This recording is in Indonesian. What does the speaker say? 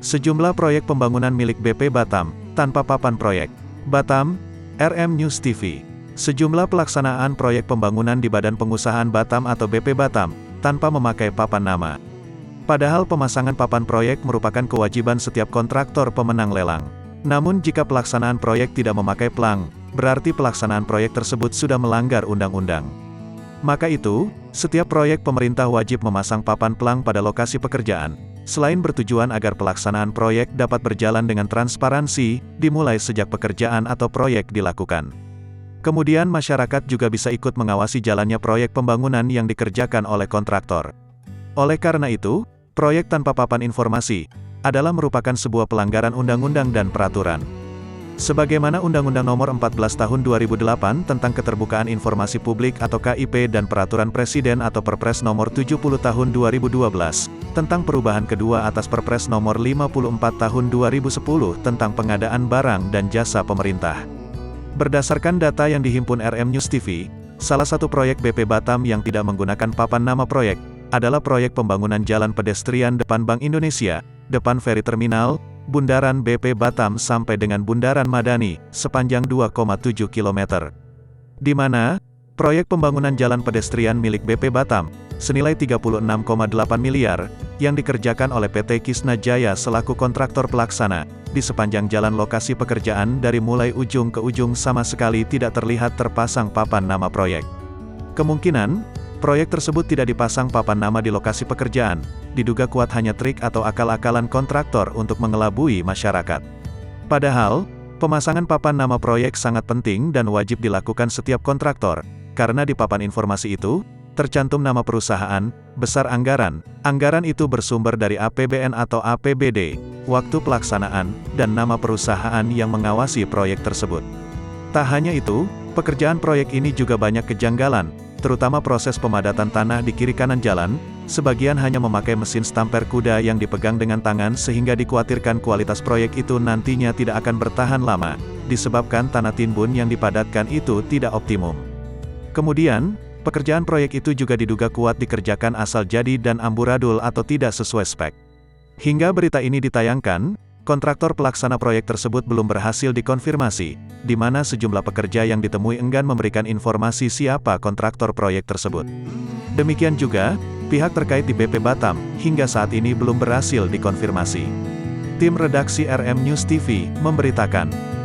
Sejumlah proyek pembangunan milik BP Batam, tanpa papan proyek. Batam, RM News TV. Sejumlah pelaksanaan proyek pembangunan di Badan Pengusahaan Batam atau BP Batam, tanpa memakai papan nama. Padahal pemasangan papan proyek merupakan kewajiban setiap kontraktor pemenang lelang. Namun jika pelaksanaan proyek tidak memakai plang, berarti pelaksanaan proyek tersebut sudah melanggar undang-undang. Maka itu, setiap proyek pemerintah wajib memasang papan plang pada lokasi pekerjaan. Selain bertujuan agar pelaksanaan proyek dapat berjalan dengan transparansi, dimulai sejak pekerjaan atau proyek dilakukan. Kemudian masyarakat juga bisa ikut mengawasi jalannya proyek pembangunan yang dikerjakan oleh kontraktor. Oleh karena itu, proyek tanpa papan informasi adalah merupakan sebuah pelanggaran undang-undang dan peraturan. Sebagaimana Undang-Undang Nomor 14 Tahun 2008 tentang Keterbukaan Informasi Publik atau KIP dan Peraturan Presiden atau Perpres Nomor 70 Tahun 2012, tentang perubahan kedua atas Perpres Nomor 54 Tahun 2010 tentang pengadaan barang dan jasa pemerintah. Berdasarkan data yang dihimpun RM News TV, salah satu proyek BP Batam yang tidak menggunakan papan nama proyek, adalah proyek pembangunan jalan pedestrian depan Bank Indonesia, depan feri terminal, Bundaran BP Batam sampai dengan Bundaran Madani, sepanjang 2,7 km. Di mana, proyek pembangunan jalan pedestrian milik BP Batam, senilai 36,8 miliar, yang dikerjakan oleh PT Kisna Jaya selaku kontraktor pelaksana, di sepanjang jalan lokasi pekerjaan dari mulai ujung ke ujung sama sekali tidak terlihat terpasang papan nama proyek. Kemungkinan, proyek tersebut tidak dipasang papan nama di lokasi pekerjaan, diduga kuat hanya trik atau akal-akalan kontraktor untuk mengelabui masyarakat. Padahal, pemasangan papan nama proyek sangat penting dan wajib dilakukan setiap kontraktor, karena di papan informasi itu, tercantum nama perusahaan, besar anggaran itu bersumber dari APBN atau APBD, waktu pelaksanaan, dan nama perusahaan yang mengawasi proyek tersebut. Tak hanya itu, pekerjaan proyek ini juga banyak kejanggalan, terutama proses pemadatan tanah di kiri kanan jalan, sebagian hanya memakai mesin stamper kuda yang dipegang dengan tangan sehingga dikhawatirkan kualitas proyek itu nantinya tidak akan bertahan lama, disebabkan tanah timbun yang dipadatkan itu tidak optimum. Kemudian, pekerjaan proyek itu juga diduga kuat dikerjakan asal jadi dan amburadul atau tidak sesuai spek. Hingga berita ini ditayangkan, kontraktor pelaksana proyek tersebut belum berhasil dikonfirmasi, di mana sejumlah pekerja yang ditemui enggan memberikan informasi siapa kontraktor proyek tersebut. Demikian juga, pihak terkait di BP Batam, hingga saat ini belum berhasil dikonfirmasi. Tim redaksi RM News TV, memberitakan.